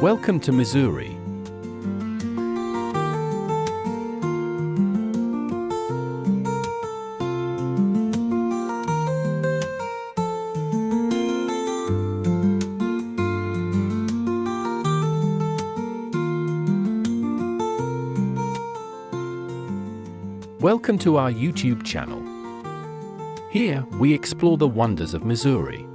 Welcome to Missouri. Welcome to our YouTube channel. Here, we explore the wonders of Missouri.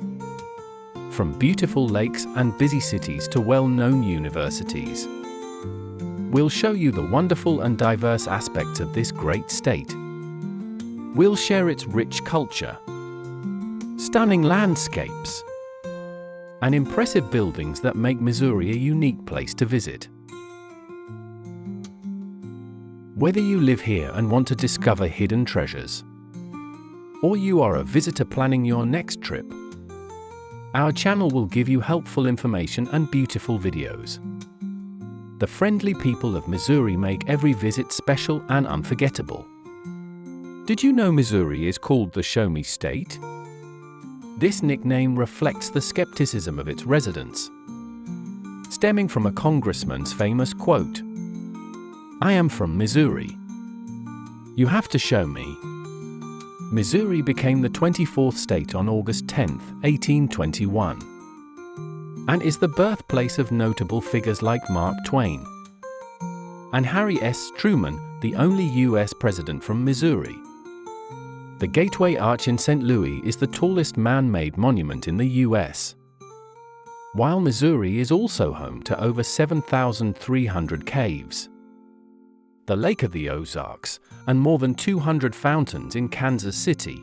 From beautiful lakes and busy cities to well-known universities. We'll show you the wonderful and diverse aspects of this great state. We'll share its rich culture, stunning landscapes, and impressive buildings that make Missouri a unique place to visit. Whether you live here and want to discover hidden treasures, or you are a visitor planning your next trip, our channel will give you helpful information and beautiful videos. The friendly people of Missouri make every visit special and unforgettable. Did you know Missouri is called the Show Me State? This nickname reflects the skepticism of its residents, stemming from a congressman's famous quote, "I am from Missouri. You have to show me." Missouri became the 24th state on August 10, 1821, and is the birthplace of notable figures like Mark Twain and Harry S. Truman, the only U.S. president from Missouri. The Gateway Arch in St. Louis is the tallest man-made monument in the U.S., while Missouri is also home to over 7,300 caves, the Lake of the Ozarks, and more than 200 fountains in Kansas City.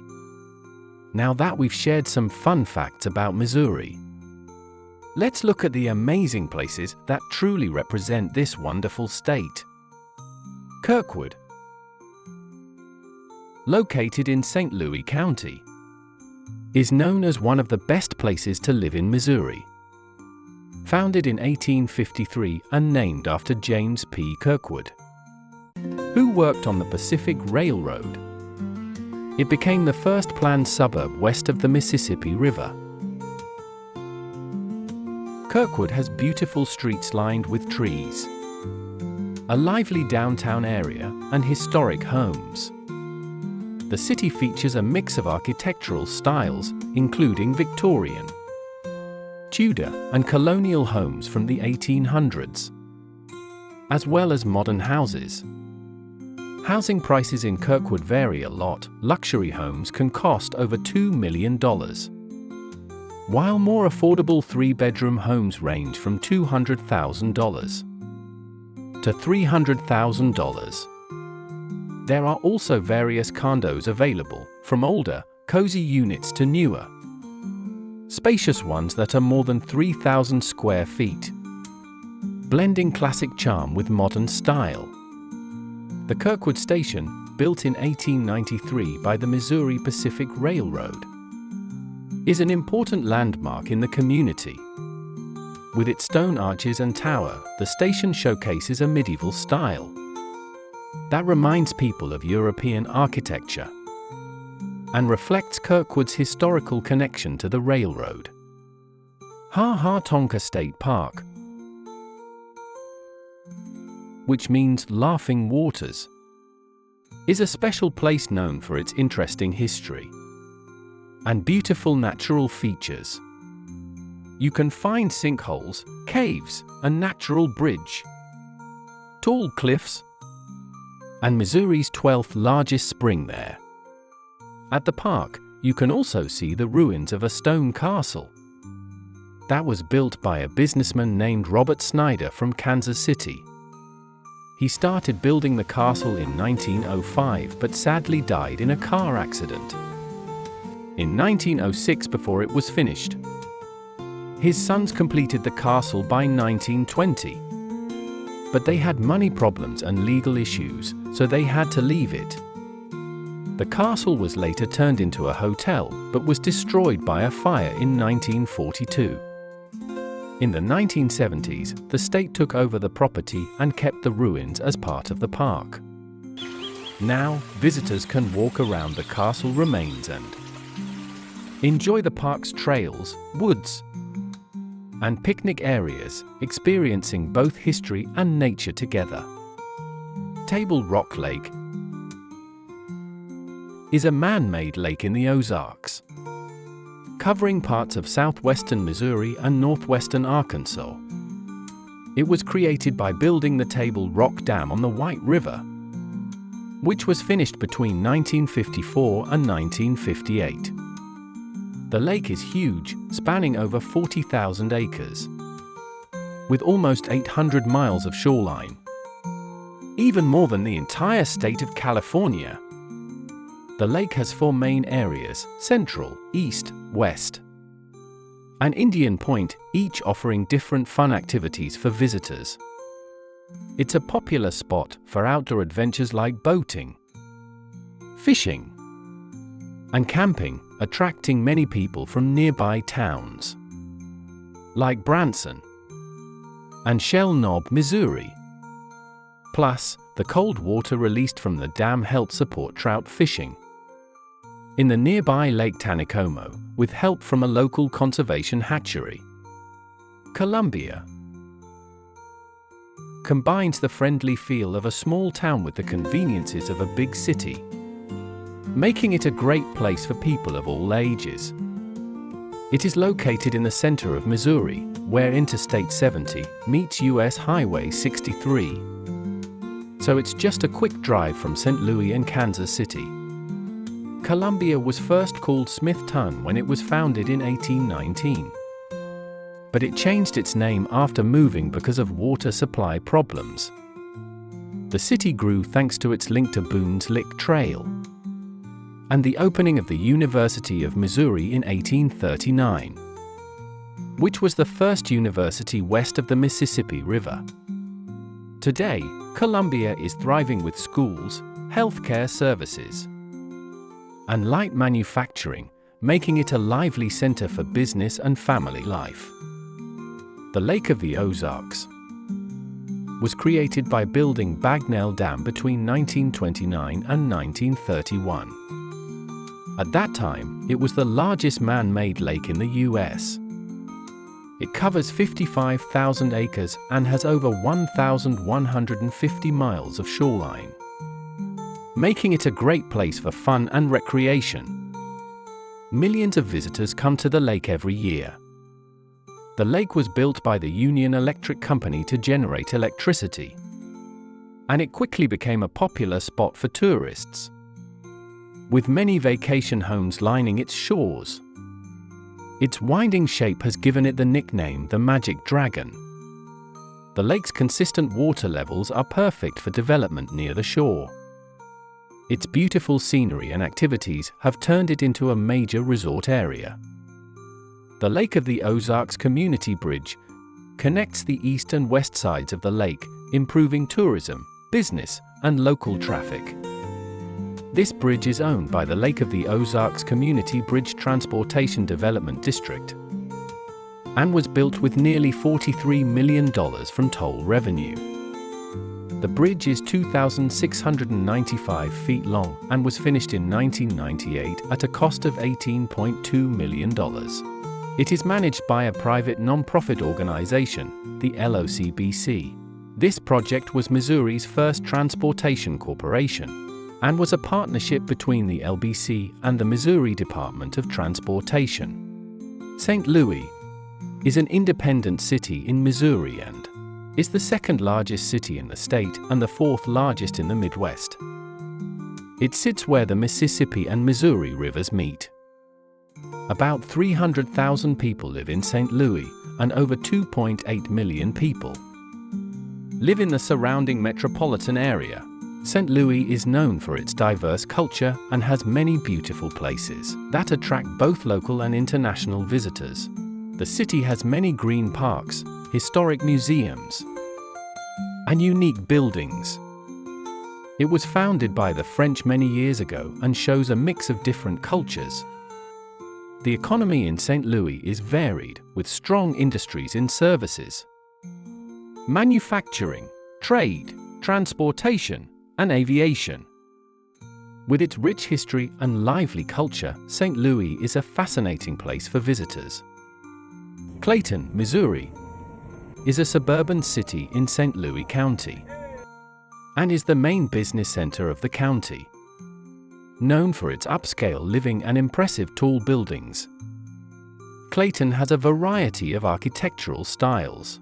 Now that we've shared some fun facts about Missouri, let's look at the amazing places that truly represent this wonderful state. Kirkwood, located in St. Louis County, is known as one of the best places to live in Missouri. Founded in 1853 and named after James P. Kirkwood, who worked on the Pacific Railroad. It became the first planned suburb west of the Mississippi River. Kirkwood has beautiful streets lined with trees, a lively downtown area, and historic homes. The city features a mix of architectural styles, including Victorian, Tudor, and colonial homes from the 1800s, as well as modern houses. Housing prices in Kirkwood vary a lot. Luxury homes can cost over $2 million, while more affordable three-bedroom homes range from $200,000 to $300,000. There are also various condos available, from older, cozy units to newer, spacious ones that are more than 3,000 square feet, blending classic charm with modern style. The Kirkwood Station, built in 1893 by the Missouri Pacific Railroad, is an important landmark in the community. With its stone arches and tower, the station showcases a medieval style that reminds people of European architecture and reflects Kirkwood's historical connection to the railroad. Tonka State Park, which means laughing waters, is a special place known for its interesting history and beautiful natural features. You can find sinkholes, caves, a natural bridge, tall cliffs, and Missouri's 12th largest spring there. At the park, you can also see the ruins of a stone castle that was built by a businessman named Robert Snyder from Kansas City. He started building the castle in 1905 but sadly died in a car accident in 1906 before it was finished. His sons completed the castle by 1920, but they had money problems and legal issues, so they had to leave it. The castle was later turned into a hotel, but was destroyed by a fire in 1942. In the 1970s, the state took over the property and kept the ruins as part of the park. Now, visitors can walk around the castle remains and enjoy the park's trails, woods, and picnic areas, experiencing both history and nature together. Table Rock Lake is a man-made lake in the Ozarks, covering parts of southwestern Missouri and northwestern Arkansas. It was created by building the Table Rock Dam on the White River, which was finished between 1954 and 1958. The lake is huge, spanning over 40,000 acres, with almost 800 miles of shoreline, even more than the entire state of California. The lake has 4 main areas: Central, East, West, and Indian Point, each offering different fun activities for visitors. It's a popular spot for outdoor adventures like boating, fishing, and camping, attracting many people from nearby towns like Branson and Shell Knob, Missouri. Plus, the cold water released from the dam helps support trout fishing in the nearby Lake Taneycomo, with help from a local conservation hatchery. Columbia combines the friendly feel of a small town with the conveniences of a big city, making it a great place for people of all ages. It is located in the center of Missouri, where Interstate 70 meets US Highway 63. So it's just a quick drive from St. Louis and Kansas City. Columbia was first called Smithton when it was founded in 1819. But it changed its name after moving because of water supply problems. The city grew thanks to its link to Boone's Lick Trail and the opening of the University of Missouri in 1839, which was the first university west of the Mississippi River. Today, Columbia is thriving with schools, healthcare services, and light manufacturing, making it a lively center for business and family life. The Lake of the Ozarks was created by building Bagnell Dam between 1929 and 1931. At that time, it was the largest man-made lake in the U.S. It covers 55,000 acres and has over 1,150 miles of shoreline, making it a great place for fun and recreation. Millions of visitors come to the lake every year. The lake was built by the Union Electric Company to generate electricity, and it quickly became a popular spot for tourists, with many vacation homes lining its shores. Its winding shape has given it the nickname the Magic Dragon. The lake's consistent water levels are perfect for development near the shore. Its beautiful scenery and activities have turned it into a major resort area. The Lake of the Ozarks Community Bridge connects the east and west sides of the lake, improving tourism, business, and local traffic. This bridge is owned by the Lake of the Ozarks Community Bridge Transportation Development District and was built with nearly $43 million from toll revenue. The bridge is 2,695 feet long and was finished in 1998 at a cost of $18.2 million. It is managed by a private non-profit organization, the LOCBC. This project was Missouri's first transportation corporation and was a partnership between the LBC and the Missouri Department of Transportation. St. Louis is an independent city in Missouri and is the second largest city in the state and the fourth largest in the Midwest. It sits where the Mississippi and Missouri rivers meet. About 300,000 people live in St. Louis, and over 2.8 million people live in the surrounding metropolitan area. St. Louis is known for its diverse culture and has many beautiful places that attract both local and international visitors. The city has many green parks, historic museums, and unique buildings. It was founded by the French many years ago and shows a mix of different cultures. The economy in St. Louis is varied, with strong industries in services, manufacturing, trade, transportation, and aviation. With its rich history and lively culture, St. Louis is a fascinating place for visitors. Clayton, Missouri, is a suburban city in St. Louis County and is the main business center of the county. Known for its upscale living and impressive tall buildings, Clayton has a variety of architectural styles.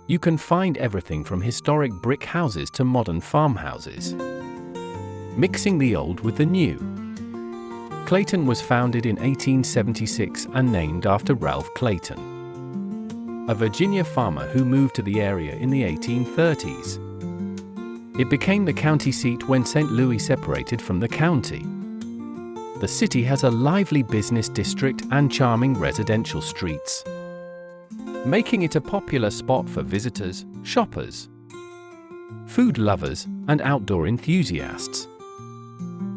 You can find everything from historic brick houses to modern farmhouses, mixing the old with the new. Clayton was founded in 1876 and named after Ralph Clayton, a Virginia farmer who moved to the area in the 1830s. It became the county seat when St. Louis separated from the county. The city has a lively business district and charming residential streets, making it a popular spot for visitors, shoppers, food lovers, and outdoor enthusiasts.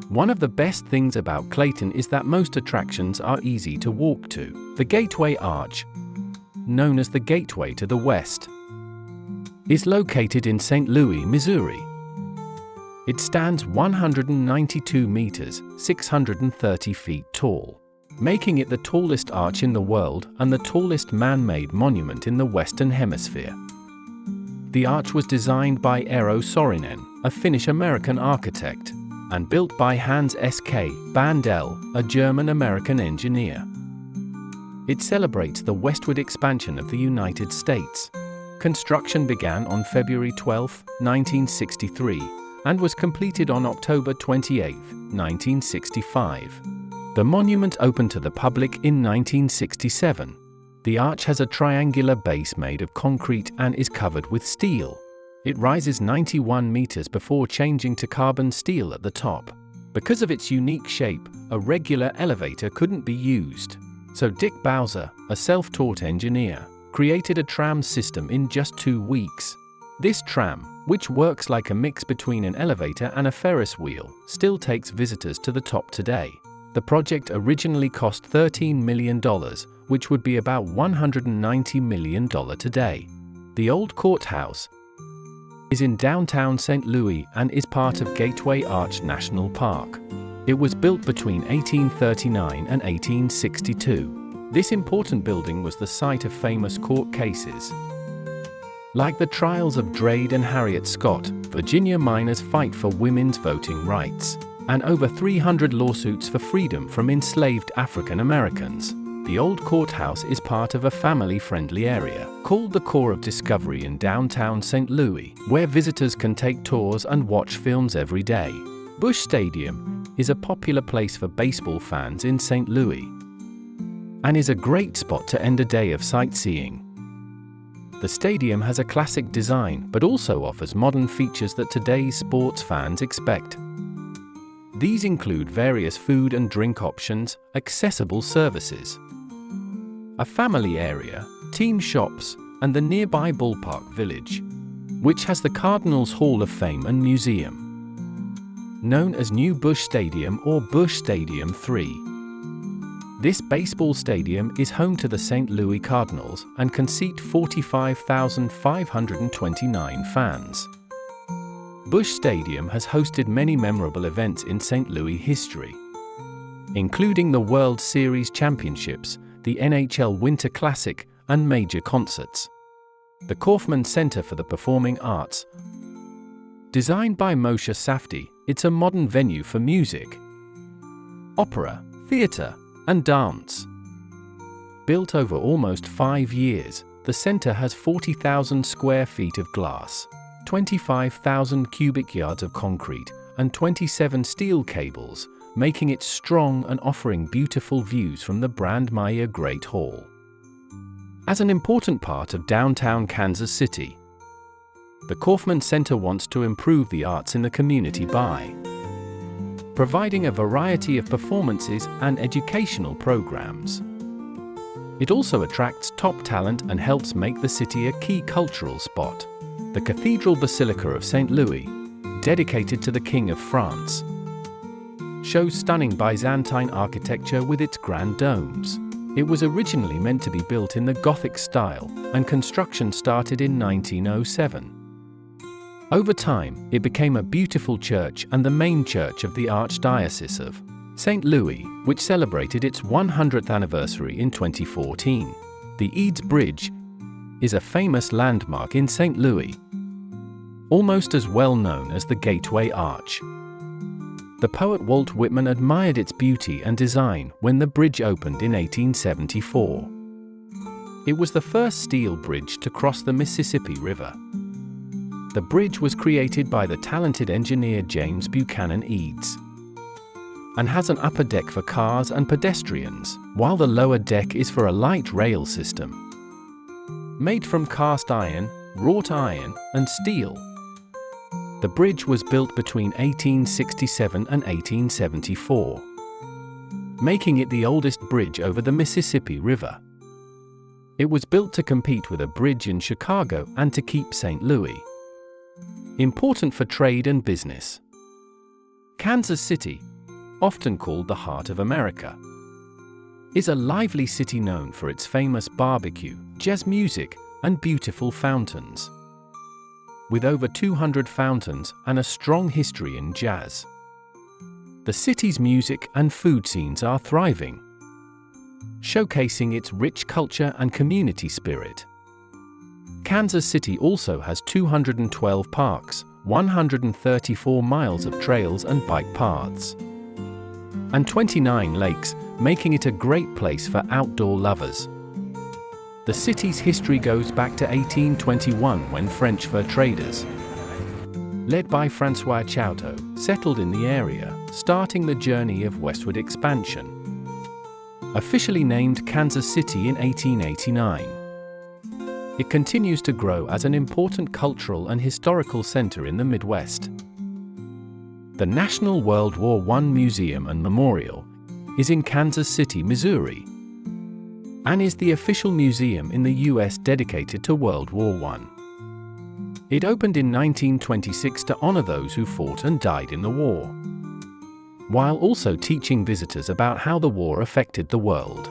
One of the best things about Clayton is that most attractions are easy to walk to. The Gateway Arch, known as the Gateway to the West, is located in St. Louis, Missouri. It stands 192 meters, 630 feet tall, making it the tallest arch in the world and the tallest man-made monument in the Western Hemisphere. The arch was designed by Eero Saarinen, a Finnish-American architect, and built by Hans S.K. Bandel, a German-American engineer. It celebrates the westward expansion of the United States. Construction began on February 12, 1963, and was completed on October 28, 1965. The monument opened to the public in 1967. The arch has a triangular base made of concrete and is covered with steel. It rises 91 meters before changing to carbon steel at the top. Because of its unique shape, a regular elevator couldn't be used. So Dick Bowser, a self-taught engineer, created a tram system in just 2 weeks. This tram, which works like a mix between an elevator and a Ferris wheel, still takes visitors to the top today. The project originally cost $13 million, which would be about $190 million today. The old courthouse is in downtown St. Louis and is part of Gateway Arch National Park. It was built between 1839 and 1862. This important building was the site of famous court cases, like the trials of Drade and Harriet Scott, Virginia miners' fight for women's voting rights, and over 300 lawsuits for freedom from enslaved African Americans. The old courthouse is part of a family-friendly area called the Core of Discovery in downtown St. Louis, where visitors can take tours and watch films every day. Busch Stadium is a popular place for baseball fans in St. Louis and is a great spot to end a day of sightseeing. The stadium has a classic design but also offers modern features that today's sports fans expect. These include various food and drink options, accessible services, a family area, team shops, and the nearby ballpark village, which has the Cardinals Hall of Fame and Museum, known as New Busch Stadium or Busch Stadium 3. This baseball stadium is home to the St. Louis Cardinals and can seat 45,529 fans. Busch Stadium has hosted many memorable events in St. Louis history, including the World Series championships, the NHL Winter Classic, and major concerts. The Kauffman Center for the Performing Arts, designed by Moshe Safdie, it's a modern venue for music, opera, theater, and dance. Built over almost 5 years, the center has 40,000 square feet of glass, 25,000 cubic yards of concrete, and 27 steel cables, making it strong and offering beautiful views from the Brandmeier Great Hall. As an important part of downtown Kansas City, the Kauffman Center wants to improve the arts in the community by providing a variety of performances and educational programs. It also attracts top talent and helps make the city a key cultural spot. The Cathedral Basilica of St. Louis, dedicated to the King of France, shows stunning Byzantine architecture with its grand domes. It was originally meant to be built in the Gothic style, and construction started in 1907. Over time, it became a beautiful church and the main church of the Archdiocese of St. Louis, which celebrated its 100th anniversary in 2014. The Eads Bridge is a famous landmark in St. Louis, almost as well known as the Gateway Arch. The poet Walt Whitman admired its beauty and design when the bridge opened in 1874. It was the first steel bridge to cross the Mississippi River. The bridge was created by the talented engineer James Buchanan Eads, and has an upper deck for cars and pedestrians, while the lower deck is for a light rail system. Made from cast iron, wrought iron, and steel, the bridge was built between 1867 and 1874, making it the oldest bridge over the Mississippi River. It was built to compete with a bridge in Chicago and to keep St. Louis important for trade and business. Kansas City, often called the Heart of America, is a lively city known for its famous barbecue, jazz music, and beautiful fountains. With over 200 fountains and a strong history in jazz, the city's music and food scenes are thriving, showcasing its rich culture and community spirit. Kansas City also has 212 parks, 134 miles of trails and bike paths, and 29 lakes, making it a great place for outdoor lovers. The city's history goes back to 1821 when French fur traders, led by François Chouteau, settled in the area, starting the journey of westward expansion. Officially named Kansas City in 1889, it continues to grow as an important cultural and historical center in the Midwest. The National World War I Museum and Memorial is in Kansas City, Missouri, and is the official museum in the U.S. dedicated to World War I. It opened in 1926 to honor those who fought and died in the war, while also teaching visitors about how the war affected the world.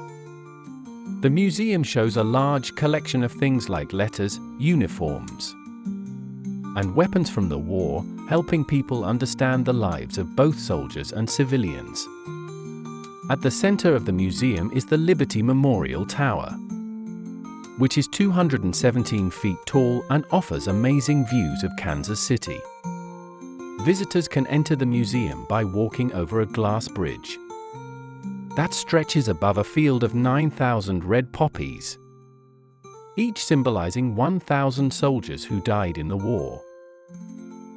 The museum shows a large collection of things like letters, uniforms, and weapons from the war, helping people understand the lives of both soldiers and civilians. At the center of the museum is the Liberty Memorial Tower, which is 217 feet tall and offers amazing views of Kansas City. Visitors can enter the museum by walking over a glass bridge that stretches above a field of 9,000 red poppies, each symbolizing 1,000 soldiers who died in the war.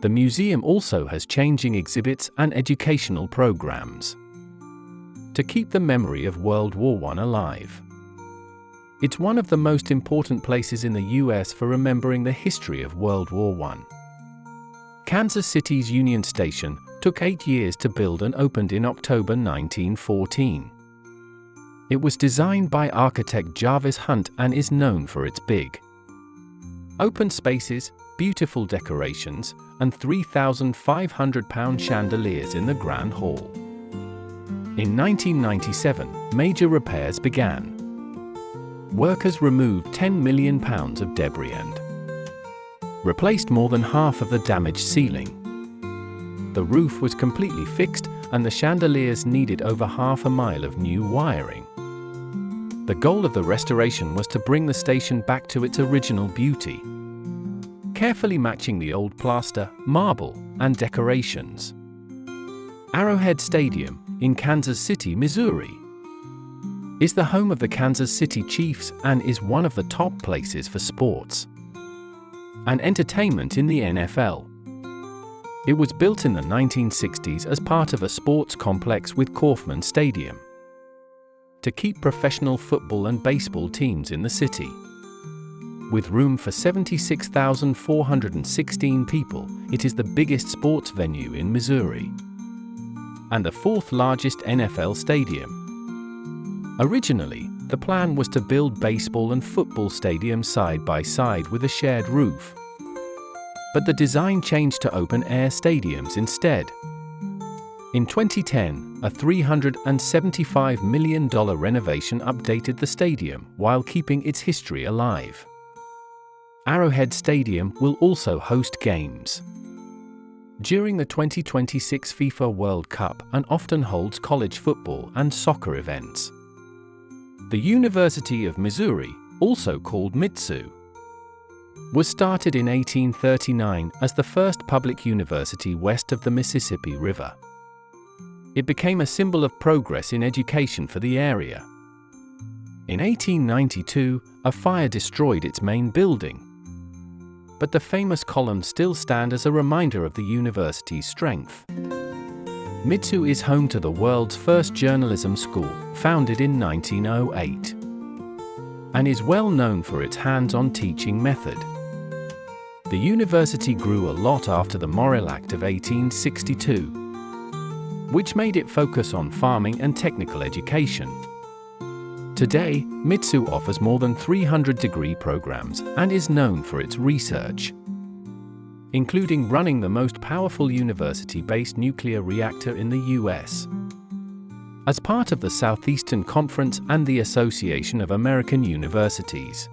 The museum also has changing exhibits and educational programs to keep the memory of World War I alive. It's one of the most important places in the U.S. for remembering the history of World War I. Kansas City's Union Station took 8 years to build and opened in October 1914. It was designed by architect Jarvis Hunt and is known for its big open spaces, beautiful decorations, and 3,500-pound chandeliers in the Grand Hall. In 1997, major repairs began. Workers removed 10 million pounds of debris and replaced more than half of the damaged ceiling. The roof was completely fixed, and the chandeliers needed over half a mile of new wiring. The goal of the restoration was to bring the station back to its original beauty, carefully matching the old plaster, marble, and decorations. Arrowhead Stadium, in Kansas City, Missouri, is the home of the Kansas City Chiefs and is one of the top places for sports and entertainment in the NFL. It was built in the 1960s as part of a sports complex with Kauffman Stadium to keep professional football and baseball teams in the city. With room for 76,416 people, it is the biggest sports venue in Missouri and the fourth largest NFL stadium. Originally, the plan was to build baseball and football stadiums side by side with a shared roof, but the design changed to open-air stadiums instead. In 2010, a $375 million renovation updated the stadium while keeping its history alive. Arrowhead Stadium will also host games during the 2026 FIFA World Cup and often holds college football and soccer events. The University of Missouri also called Mitsu, was started in 1839 as the first public university west of the Mississippi River. It became a symbol of progress in education for the area. In 1892, a fire destroyed its main building, but the famous columns still stand as a reminder of the university's strength. Mitsu is home to the world's first journalism school, founded in 1908, and is well known for its hands-on teaching method. The university grew a lot after the Morrill Act of 1862, which made it focus on farming and technical education. Today, Mitsu offers more than 300 degree programs and is known for its research, including running the most powerful university-based nuclear reactor in the US. As part of the Southeastern Conference and the Association of American Universities,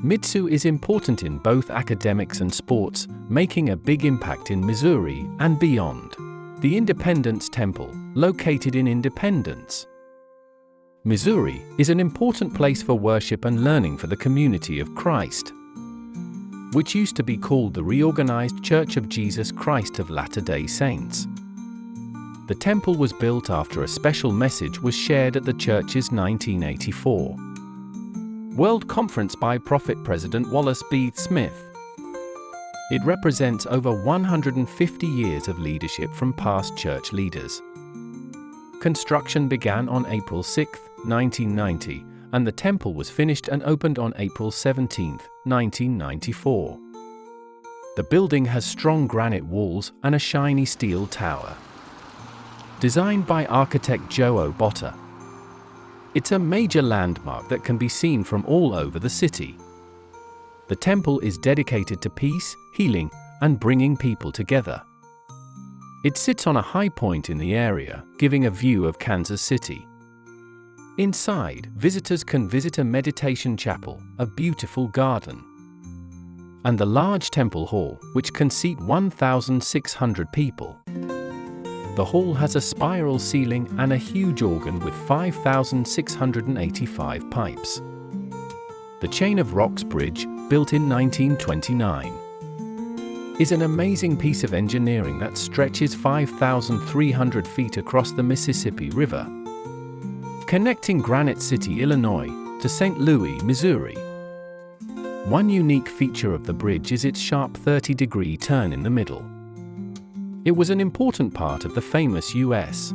Mitsu is important in both academics and sports, making a big impact in Missouri and beyond. The Independence Temple, located in Independence, Missouri, is an important place for worship and learning for the Community of Christ, which used to be called the Reorganized Church of Jesus Christ of Latter-day Saints. The temple was built after a special message was shared at the church's 1984 World Conference by Prophet President Wallace B. Smith. It represents over 150 years of leadership from past church leaders. Construction began on April 6, 1990, and the temple was finished and opened on April 17, 1994. The building has strong granite walls and a shiny steel tower, designed by architect Joe Botta. It's a major landmark that can be seen from all over the city. The temple is dedicated to peace, healing, and bringing people together. It sits on a high point in the area, giving a view of Kansas City. Inside, visitors can visit a meditation chapel, a beautiful garden, and the large temple hall, which can seat 1,600 people. The hall has a spiral ceiling and a huge organ with 5,685 pipes. The Chain of Rocks Bridge, built in 1929, is an amazing piece of engineering that stretches 5,300 feet across the Mississippi River, connecting Granite City, Illinois, to St. Louis, Missouri. One unique feature of the bridge is its sharp 30-degree turn in the middle. It was an important part of the famous U.S.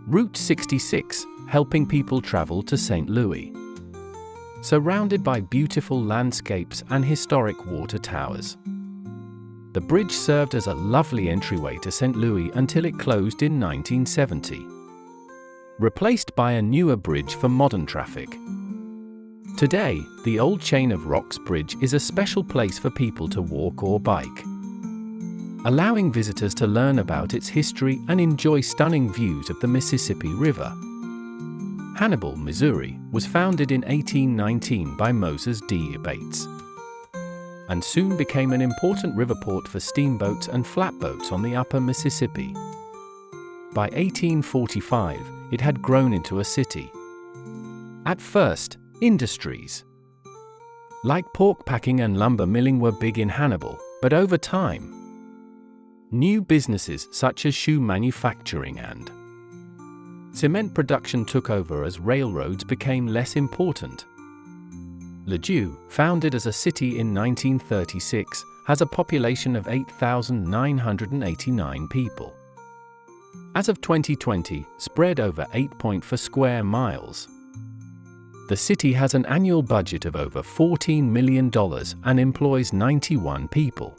Route 66, helping people travel to St. Louis. Surrounded by beautiful landscapes and historic water towers, the bridge served as a lovely entryway to St. Louis until it closed in 1970, replaced by a newer bridge for modern traffic. Today, the old Chain of Rocks Bridge is a special place for people to walk or bike, allowing visitors to learn about its history and enjoy stunning views of the Mississippi River. Hannibal, Missouri, was founded in 1819 by Moses D. Bates, and soon became an important river port for steamboats and flatboats on the upper Mississippi. By 1845, it had grown into a city. At first, industries like pork packing and lumber milling were big in Hannibal, but over time, new businesses such as shoe manufacturing and cement production took over as railroads became less important. Ladue, founded as a city in 1936, has a population of 8,989 people. As of 2020, spread over 8.4 square miles. The city has an annual budget of over $14 million and employs 91 people,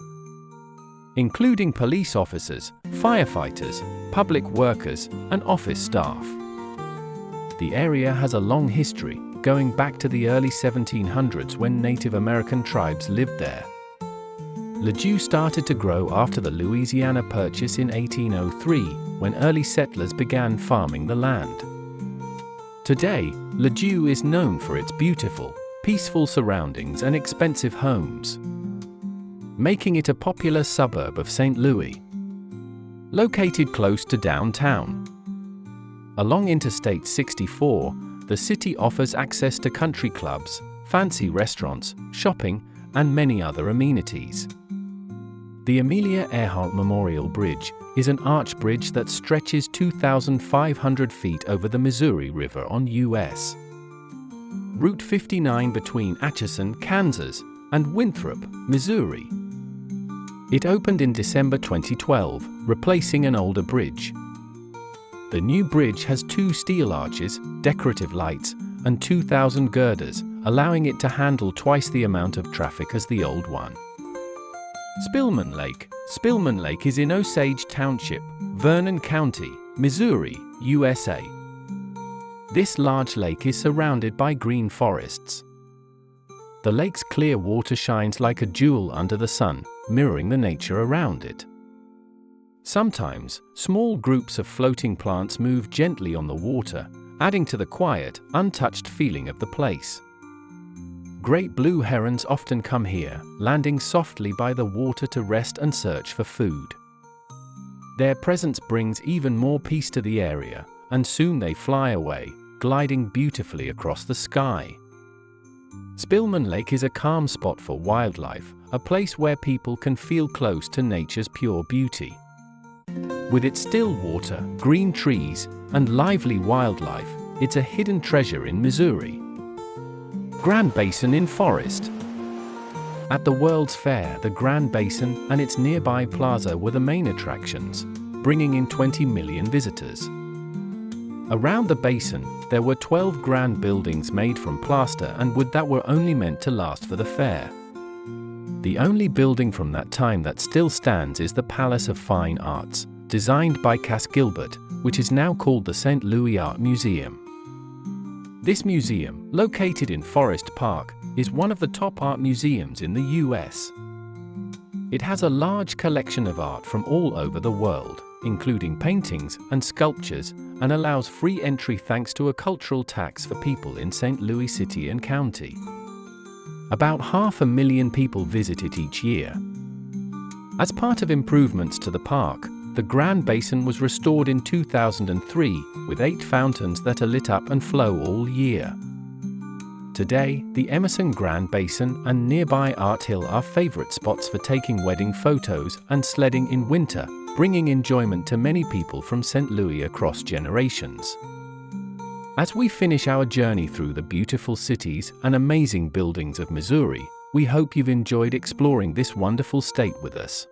including police officers, firefighters, public workers, and office staff. The area has a long history, going back to the early 1700s when Native American tribes lived there. Ladue started to grow after the Louisiana Purchase in 1803, when early settlers began farming the land. Today, Ladue is known for its beautiful, peaceful surroundings and expensive homes, making it a popular suburb of St. Louis. Located close to downtown, along Interstate 64, the city offers access to country clubs, fancy restaurants, shopping, and many other amenities. The Amelia Earhart Memorial Bridge is an arch bridge that stretches 2,500 feet over the Missouri River on U.S. Route 59 between Atchison, Kansas, and Winthrop, Missouri. It opened in December 2012, replacing an older bridge. The new bridge has 2 steel arches, decorative lights, and 2,000 girders, allowing it to handle twice the amount of traffic as the old one. Spilman Lake. Spilman Lake is in Osage Township, Vernon County, Missouri, USA. This large lake is surrounded by green forests. The lake's clear water shines like a jewel under the sun, mirroring the nature around it. Sometimes, small groups of floating plants move gently on the water, adding to the quiet, untouched feeling of the place. Great blue herons often come here, landing softly by the water to rest and search for food. Their presence brings even more peace to the area, and soon they fly away, gliding beautifully across the sky. Spilman Lake is a calm spot for wildlife, a place where people can feel close to nature's pure beauty. With its still water, green trees, and lively wildlife, it's a hidden treasure in Missouri. Grand Basin in Forest. At the World's Fair, the Grand Basin and its nearby plaza were the main attractions, bringing in 20 million visitors. Around the basin, there were 12 grand buildings made from plaster and wood that were only meant to last for the fair. The only building from that time that still stands is the Palace of Fine Arts, designed by Cass Gilbert, which is now called the St. Louis Art Museum. This museum, located in Forest Park, is one of the top art museums in the U.S. It has a large collection of art from all over the world, including paintings and sculptures, and allows free entry thanks to a cultural tax for people in St. Louis City and County. About 500,000 people visit it each year. As part of improvements to the park, the Grand Basin was restored in 2003, with 8 fountains that are lit up and flow all year. Today, the Emerson Grand Basin and nearby Art Hill are favorite spots for taking wedding photos and sledding in winter, bringing enjoyment to many people from St. Louis across generations. As we finish our journey through the beautiful cities and amazing buildings of Missouri, we hope you've enjoyed exploring this wonderful state with us.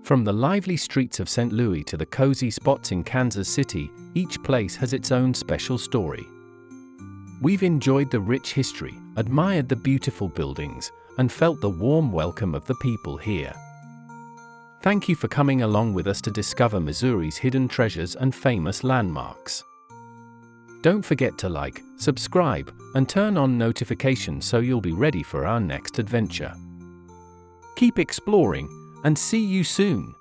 From the lively streets of St. Louis to the cozy spots in Kansas City, each place has its own special story. We've enjoyed the rich history, admired the beautiful buildings, and felt the warm welcome of the people here. Thank you for coming along with us to discover Missouri's hidden treasures and famous landmarks. Don't forget to like, subscribe, and turn on notifications so you'll be ready for our next adventure. Keep exploring, and see you soon!